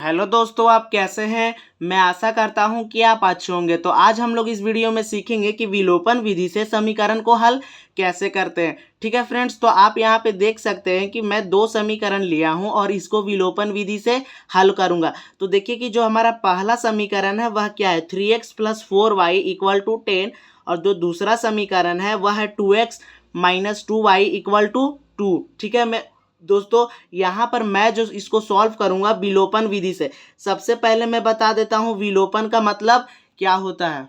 Hello दोस्तों, आप कैसे हैं। मैं आशा करता हूं कि आप अच्छे होंगे। तो आज हम लोग इस वीडियो में सीखेंगे कि विलोपन विधि से समीकरण को हल कैसे करते हैं। ठीक है फ्रेंड्स, तो आप यहां पे देख सकते हैं कि मैं दो समीकरण लिया हूं और इसको विलोपन विधि से हल करूंगा। तो देखिए कि जो हमारा पहला समीकरण है वह क्या है, 3x + 4y = 10। और जो दूसरा समीकरण है वह है 2x - 2y = 2। ठीक है दोस्तों, यहाँ पर मैं जो इसको सॉल्व करूंगा विलोपन विधि से। सबसे पहले मैं बता देता हूँ विलोपन का मतलब क्या होता है।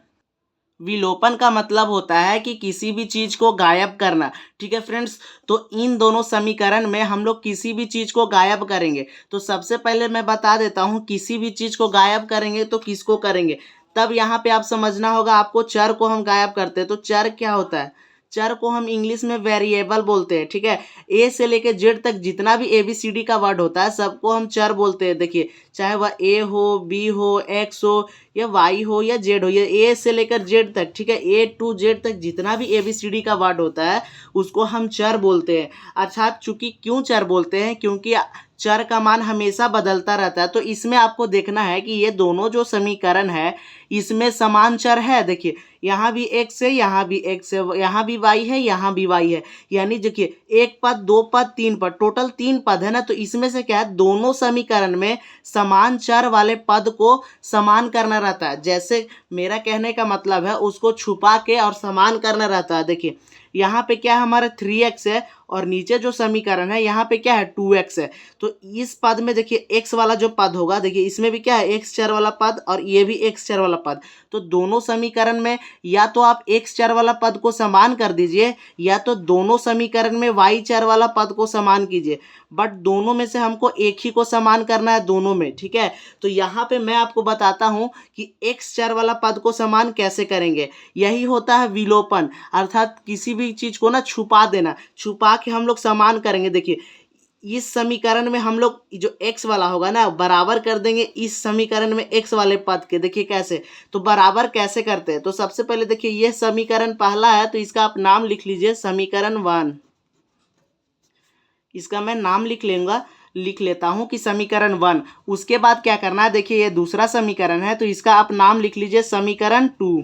विलोपन का मतलब होता है कि किसी भी चीज को गायब करना। ठीक है फ्रेंड्स, तो इन दोनों समीकरण में हम लोग किसी भी चीज को गायब करेंगे। तो सबसे पहले मैं बता देता हूँ किसी भी चीज को गायब करेंगे तो किसको करेंगे। तब यहाँ पे आप समझना होगा आपको, चर को हम गायब करते हैं तो चर क्या होता है। चर को हम इंग्लिश में वेरिएबल बोलते हैं। ठीक है, ए से लेके जेड तक जितना भी ABCD का वर्ड होता है सबको हम चर बोलते हैं। देखिए, चाहे वह ए हो, बी हो, एक्स हो, या वाई हो या जेड हो, ये ए से लेकर जेड तक। ठीक है, A to Z तक जितना भी ABCD का वर्ड होता है उसको हम चर बोलते हैं। अर्थात चूंकि क्यों चर बोलते हैं, क्योंकि चर का मान हमेशा बदलता रहता है। तो इसमें आपको देखना है कि ये दोनों जो समीकरण है इसमें समान चर है। देखिए, यहाँ भी x है, यहाँ भी x है, यहाँ भी y है, यहाँ भी y है। यानी देखिए, एक पद, दो पद, तीन पद, टोटल 3 पद है ना। तो इसमें से क्या है, दोनों समीकरण में समान चर वाले पद को समान करना रहता है। जैसे मेरा कहने का मतलब है उसको छुपा के और समान करना रहता है। देखिए, यहाँ पे क्या है, हमारा 3x है और नीचे जो समीकरण है यहाँ पे क्या है, 2x है। तो इस पद में देखिए x वाला जो पद होगा, देखिए इसमें भी क्या है, x चर वाला पद और ये भी x चर वाला पद। तो दोनों समीकरण में या तो आप x चर वाला पद को समान कर दीजिए या तो दोनों समीकरण में y चर वाला पद को समान कीजिए। बट दोनों में से हमको एक ही को समान करना है, दोनों में। ठीक है, तो यहाँ पे मैं आपको बताता हूँ कि x चर वाला पद को समान कैसे करेंगे। यही होता है विलोपन, अर्थात किसी भी चीज को ना छुपा देना, छुपा के हम लोग समान करेंगे। देखिए, इस समीकरण में हम लोग जो x वाला होगा ना बराबर कर देंगे इस समीकरण में x वाले पद के। देखिए कैसे, तो बराबर कैसे करते हैं। तो सबसे पहले देखिए, यह समीकरण पहला है तो इसका आप नाम लिख लीजिए समीकरण 1। इसका मैं नाम लिख लेता हूं कि समीकरण 1। उसके बाद क्या करना है, देखिए ये दूसरा समीकरण है तो इसका आप नाम लिख लीजिए समीकरण 2।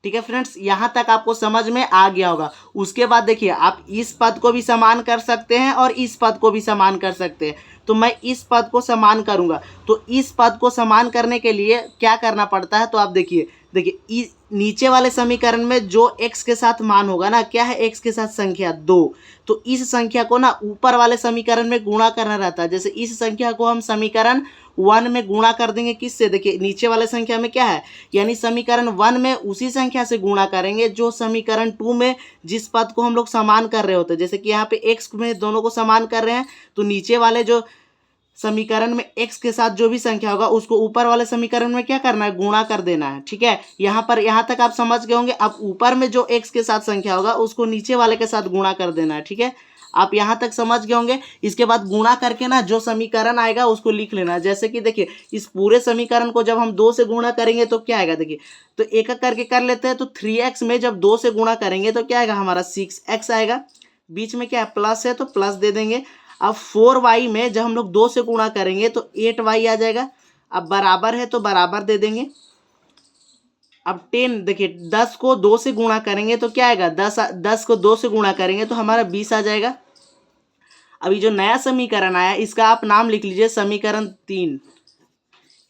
ठीक है फ्रेंड्स, यहां तक आपको समझ में आ गया होगा। उसके बाद देखिए, आप इस पद को भी समान कर सकते हैं और इस पद को भी समान कर सकते हैं। तो मैं इस पद को समान करूंगा। तो इस पद को समान करने के लिए क्या करना पड़ता है, तो आप देखिए देखिए नीचे वाले समीकरण में जो x के साथ मान होगा ना, क्या है, x के साथ संख्या 2। तो इस संख्या को ना ऊपर वाले समीकरण में गुणा करना रहता है। जैसे इस संख्या को हम समीकरण 1 में गुणा कर देंगे किससे, देखिए नीचे वाले संख्या में क्या है, यानी समीकरण 1 में उसी संख्या से गुणा करेंगे जो समीकरण 2 में जिस पद को हम लोग समान कर रहे होते हैं। जैसे कि यहाँ पे x में दोनों को समान कर रहे हैं तो नीचे वाले जो समीकरण में x के साथ जो भी संख्या होगा उसको ऊपर वाले समीकरण में क्या करना है, गुणा कर देना है। ठीक है, यहाँ तक आप समझ गए होंगे। अब ऊपर में जो x के साथ संख्या होगा उसको नीचे वाले के साथ गुणा कर देना है। ठीक है, आप यहाँ तक समझ गए होंगे। इसके बाद गुणा करके ना जो समीकरण आएगा उसको लिख लेना है। जैसे कि देखिए, इस पूरे समीकरण को जब हम 2 से गुणा करेंगे तो क्या आएगा, देखिए तो एक एक करके कर लेते हैं। तो 3x में जब 2 से गुणा करेंगे तो क्या आएगा, हमारा 6x आएगा। बीच में क्या है, प्लस है तो प्लस दे देंगे। अब 4y में जब हम लोग 2 से गुणा करेंगे तो 8y आ जाएगा। अब बराबर है तो बराबर दे देंगे। अब 10 देखिए, 10 को 2 से गुणा करेंगे तो क्या आएगा, 10 को 2 से गुणा करेंगे तो हमारा 20 आ जाएगा। अभी जो नया समीकरण आया इसका आप नाम लिख लीजिए समीकरण 3,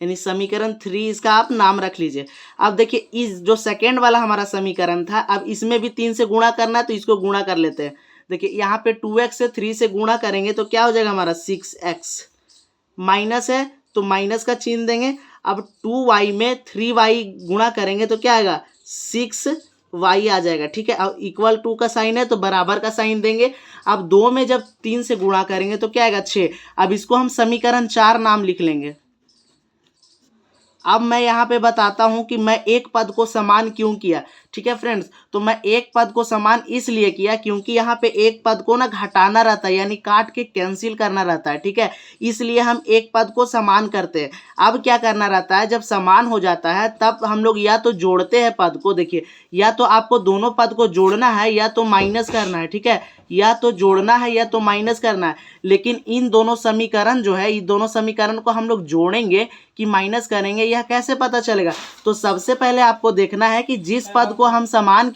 यानी समीकरण 3 इसका आप नाम रख लीजिए। अब देखिए, इस जो सेकेंड वाला हमारा समीकरण था, अब इसमें भी 3 से गुणा करना है तो इसको गुणा कर लेते हैं। देखिए यहाँ पे 2x से 3 से गुणा करेंगे तो क्या हो जाएगा, हमारा 6x। माइनस है तो माइनस का चिन्ह देंगे। अब 2y में 3y गुणा करेंगे तो क्या आएगा, 6y आ जाएगा। ठीक है, अब इक्वल टू का साइन है तो बराबर का साइन देंगे। अब 2 में जब 3 से गुणा करेंगे तो क्या आएगा, 6। अब इसको हम समीकरण 4 नाम लिख लेंगे। अब मैं यहाँ पे बताता हूँ कि मैं एक पद को समान क्यों किया। ठीक है फ्रेंड्स, तो मैं एक पद को समान इसलिए किया क्योंकि यहाँ पे एक पद को ना घटाना रहता है, यानी काट के कैंसिल करना रहता है। ठीक है, इसलिए हम एक पद को समान करते हैं। अब क्या करना रहता है, जब समान हो जाता है तब हम लोग या तो जोड़ते हैं पद को। देखिए, या तो आपको दोनों पद को जोड़ना है या तो माइनस करना है। ठीक है, या तो जोड़ना है या तो माइनस करना है। लेकिन इन दोनों समीकरण जो है, इन दोनों समीकरण को हम लोग जोड़ेंगे कि माइनस करेंगे, यह कैसे पता चलेगा? तो सबसे पहले आपको देखना है कि जिस पद को हम समान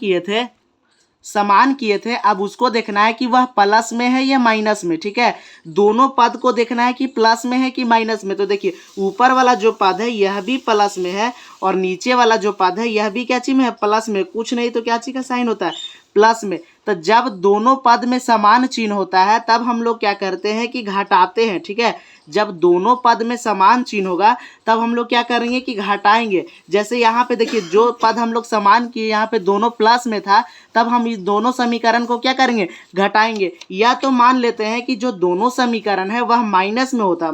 किए थे अब उसको देखना है कि वह प्लस में है या माइनस में। ठीक है, दोनों पद को देखना है कि प्लस में है कि माइनस में। तो देखिए, ऊपर वाला जो पद है यह भी प्लस में है और नीचे वाला जो पद है यह भी क्या चीज में है? प्लस में। कुछ नहीं तो क्या चीज का साइन होता है? प्लस में। तो जब दोनों पद में समान चिन्ह होता है तब हम लोग क्या करते हैं कि घटाते हैं। ठीक है, जब दोनों पद में समान चिन्ह होगा तब हम लोग क्या करेंगे कि घटाएंगे। जैसे यहाँ पे देखिए, जो पद हम लोग समान किए यहाँ पे दोनों प्लस में था, तब हम इस दोनों समीकरण को क्या करेंगे? घटाएंगे। या तो मान लेते हैं कि जो दोनों समीकरण है वह माइनस में होता,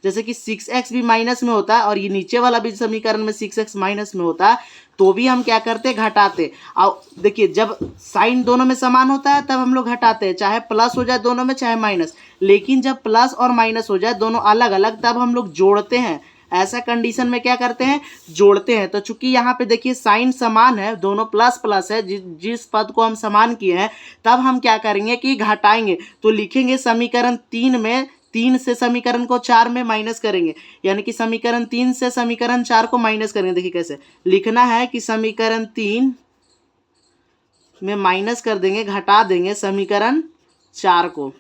जैसे कि 6x भी माइनस में होता और ये नीचे वाला भी समीकरण में 6x माइनस में होता, तो भी हम क्या करते? घटाते। और देखिए, जब साइन दोनों में समान होता है तब हम लोग घटाते हैं, चाहे प्लस हो जाए दोनों में चाहे माइनस। लेकिन जब प्लस और माइनस हो जाए दोनों अलग अलग, तब हम लोग जोड़ते हैं। ऐसा कंडीशन में क्या करते हैं? जोड़ते हैं। तो चूंकि यहाँ पे देखिए साइन समान है, दोनों प्लस प्लस है, जिस पद को हम समान किए हैं, तब हम क्या करेंगे कि घटाएंगे। तो लिखेंगे समीकरण 3 में, 3 से समीकरण को 4 में माइनस करेंगे, यानी कि समीकरण 3 से समीकरण 4 को माइनस करेंगे। देखिए कैसे लिखना है कि समीकरण 3 में माइनस कर देंगे, घटा देंगे समीकरण 4 को।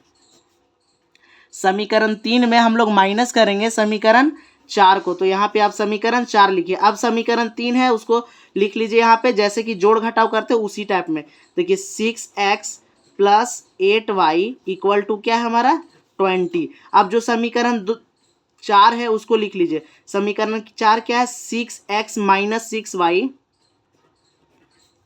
समीकरण 3 में हम लोग माइनस करेंगे समीकरण 4 को। तो यहाँ पे आप समीकरण 4 लिखिए। अब समीकरण 3 है उसको लिख लीजिए यहाँ पे, जैसे कि जोड़ घटाव करते हैं उसी टाइप में। देखिए 6x plus 8y equal to क्या है हमारा? 20। अब जो समीकरण 4 है उसको लिख लीजिए। समीकरण 4 क्या है? 6x minus 6y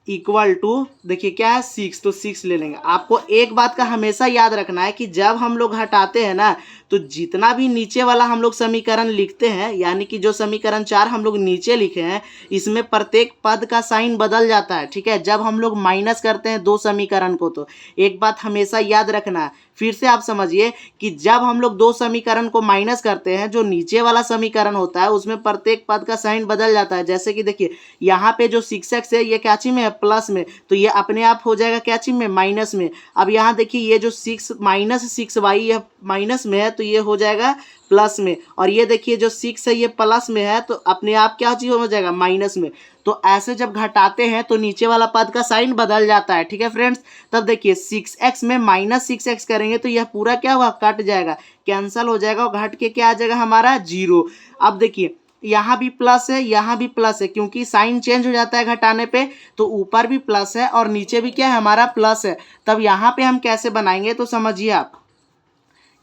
equal to, देखिए क्या है? 6। तो 6 ले लेंगे। आपको एक बात का हमेशा याद रखना है कि जब हम लोग घटाते हैं ना, तो जितना भी नीचे वाला हम लोग समीकरण लिखते हैं, यानी कि जो समीकरण 4 हम लोग नीचे लिखे हैं, इसमें प्रत्येक पद का साइन बदल जाता है। ठीक है, जब हम लोग माइनस करते हैं दो समीकरण को, तो एक बात हमेशा याद रखना है। फिर से आप समझिए कि जब हम लोग दो समीकरण को माइनस करते हैं, जो नीचे वाला समीकरण होता है उसमें प्रत्येक पद का साइन बदल जाता है। जैसे कि देखिए यहाँ पे जो 6x है ये क्या चीज में है? प्लस में, तो ये अपने आप हो जाएगा क्या चीज में? माइनस में। अब यहाँ देखिए ये जो 6 माइनस 6y यह माइनस में है, तो ये हो जाएगा प्लस में। और ये देखिए जो 6 है ये प्लस में है, तो अपने आप क्या चीज हो जाएगा? माइनस में। तो ऐसे जब घटाते हैं तो नीचे वाला पद का साइन बदल जाता है। ठीक है फ्रेंड्स, तब देखिए 6x में माइनस 6x करेंगे तो यह पूरा क्या हुआ? कट जाएगा, कैंसल हो जाएगा और घट के क्या आ जाएगा हमारा? 0। अब देखिए यहाँ भी प्लस है, यहाँ भी प्लस है, क्योंकि साइन चेंज हो जाता है घटाने पे, तो ऊपर भी प्लस है और नीचे भी क्या है? हमारा प्लस है। तब यहाँ पे हम कैसे बनाएंगे? तो समझिए आप,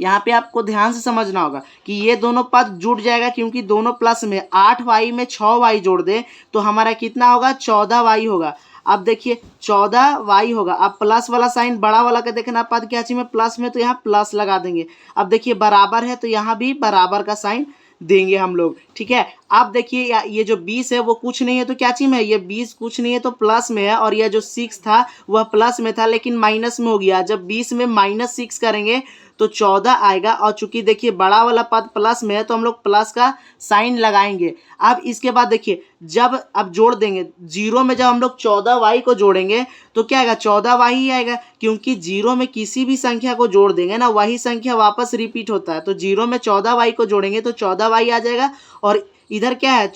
यहाँ पे आपको ध्यान से समझना होगा कि ये दोनों पद जुड़ जाएगा, क्योंकि दोनों प्लस में। 8y में 6y जोड़ दें तो हमारा कितना होगा? 14y होगा। अब देखिए 14y होगा। अब प्लस वाला साइन बड़ा वाला का देखना, पद क्या चीज में? प्लस में, तो यहाँ प्लस लगा देंगे। अब देखिए बराबर है तो यहाँ भी बराबर का साइन देंगे हम लोग। ठीक है, अब देखिए ये जो 20 है वो कुछ नहीं है तो क्या चीज में है? ये 20 कुछ नहीं है तो प्लस में है, और यह जो 6 था वह प्लस में था लेकिन माइनस में हो गया। जब 20 में माइनस 6 करेंगे तो 14 आएगा, और चूंकि देखिए बड़ा वाला पद प्लस में है तो हम लोग प्लस का साइन लगाएंगे। अब इसके बाद देखिए जब अब जोड़ देंगे 0 में, जब हम लोग 14y को जोड़ेंगे तो क्या आएगा? 14y ही आएगा, क्योंकि 0 में किसी भी संख्या को जोड़ देंगे ना, वही संख्या वापस रिपीट होता है। तो 0 में 14y को जोड़ेंगे तो 14y आ जाएगा, और इधर क्या है?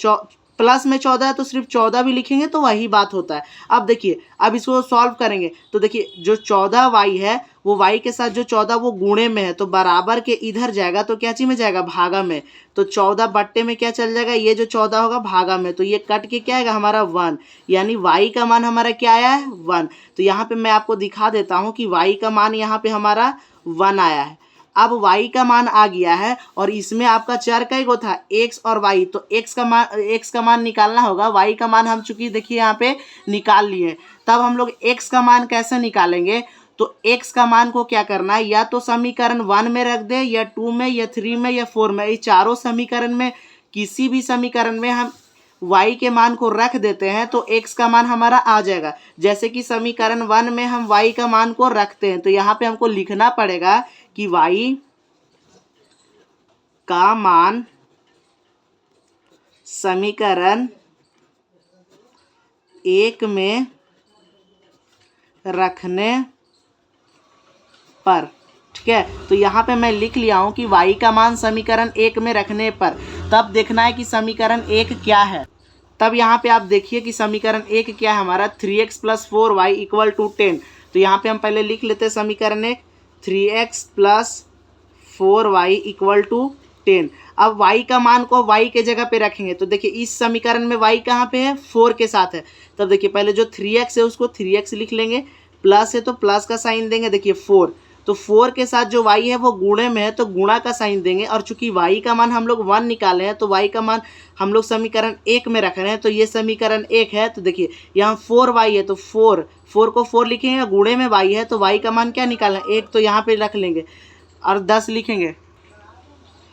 प्लस में 14 है तो सिर्फ 14 भी लिखेंगे तो वही बात होता है। अब देखिए अब इसको सॉल्व करेंगे तो देखिए जो 14y है वो y के साथ जो 14 वो गुणे में है, तो बराबर के इधर जाएगा तो क्या चीज में जाएगा? भागा में। तो 14 बट्टे में क्या चल जाएगा? ये जो 14 होगा भागा में, तो ये कट के क्या आएगा हमारा? 1। यानी y का मान हमारा क्या आया है? 1। तो यहाँ पे मैं आपको दिखा देता हूँ कि y का मान यहाँ पे हमारा 1 आया है। अब y का मान आ गया है, और इसमें आपका चर कई गो था? x और y। तो x का मान निकालना होगा। y का मान हम चूंकि देखिए यहाँ पे निकाल लिए, तब हम लोग x का मान कैसे निकालेंगे? तो x का मान को क्या करना है? या तो समीकरण 1 में रख दे, या 2 में, या 3 में, या 4 में। ये चारों समीकरण में किसी भी समीकरण में हम y के मान को रख देते हैं तो x का मान हमारा आ जाएगा। जैसे कि समीकरण 1 में हम y का मान को रखते हैं तो यहाँ पे हमको लिखना पड़ेगा कि y का मान समीकरण 1 में रखने पर, ठीक है। तो यहाँ पे मैं लिख लिया हूँ कि y का मान समीकरण 1 में रखने पर। तब देखना है कि समीकरण 1 क्या है। तब यहाँ पे आप देखिए कि समीकरण 1 क्या है हमारा, 3x + 4y = 10। तो यहाँ पे हम पहले लिख लेते हैं समीकरण 1, 3x + 4y = 10। अब y का मान को y के जगह पे रखेंगे तो देखिए इस समीकरण में y कहाँ पे है, 4 के साथ है। तब देखिए पहले जो 3x है उसको 3x लिख लेंगे, प्लस है तो प्लस का साइन देंगे, देखिए 4, तो 4 के साथ जो y है वो गुणे में है तो गुणा का साइन देंगे। और चूंकि y का मान हम लोग 1 निकाले हैं तो y का मान हम लोग समीकरण 1 में रख रहे हैं तो ये समीकरण 1 है। तो देखिए यहाँ 4y है तो 4 को 4 लिखेंगे, गुणे में y है तो y का मान क्या निकालना है, 1, तो यहाँ पे रख लेंगे और 10 लिखेंगे।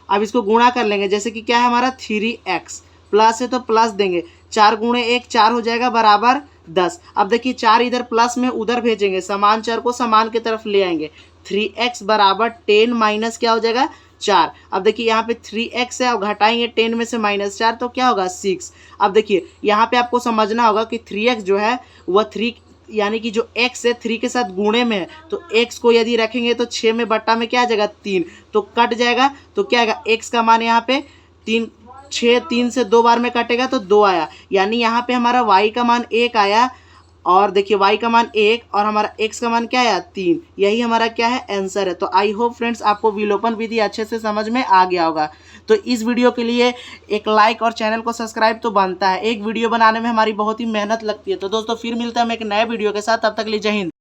अब इसको गुणा कर लेंगे, जैसे कि क्या है हमारा 3x, प्लस है तो प्लस देंगे, 4 गुणे 1 4 हो जाएगा बराबर 10। अब देखिए 4 इधर प्लस में उधर भेजेंगे, समान चर को समान की तरफ ले आएंगे, 3x = 10 माइनस क्या हो जाएगा 4। अब देखिए यहाँ पे 3x है और घटाएंगे 10 में से -4 तो क्या होगा 6। अब देखिए यहाँ पे आपको समझना होगा कि 3x जो है वह 3 यानी कि जो x है 3 के साथ गुणे में है तो x को यदि रखेंगे तो 6 में बट्टा में क्या आ जाएगा 3, तो कट जाएगा। तो क्या आएगा x का मान यहाँ पे 3, 6 3 से 2 बार में कटेगा तो 2 आया, यानी यहाँ पे हमारा y का मान 1 आया। और देखिए y का मान 1 और हमारा x का मान क्या आया 3, यही हमारा क्या है आंसर है। तो आई होप फ्रेंड्स आपको विलोपन विधि अच्छे से समझ में आ गया होगा। तो इस वीडियो के लिए एक लाइक और चैनल को सब्सक्राइब तो बनता है, एक वीडियो बनाने में हमारी बहुत ही मेहनत लगती है। तो दोस्तों फिर मिलते हैं हम एक नए वीडियो के साथ, तब तक के लिए जय हिंद।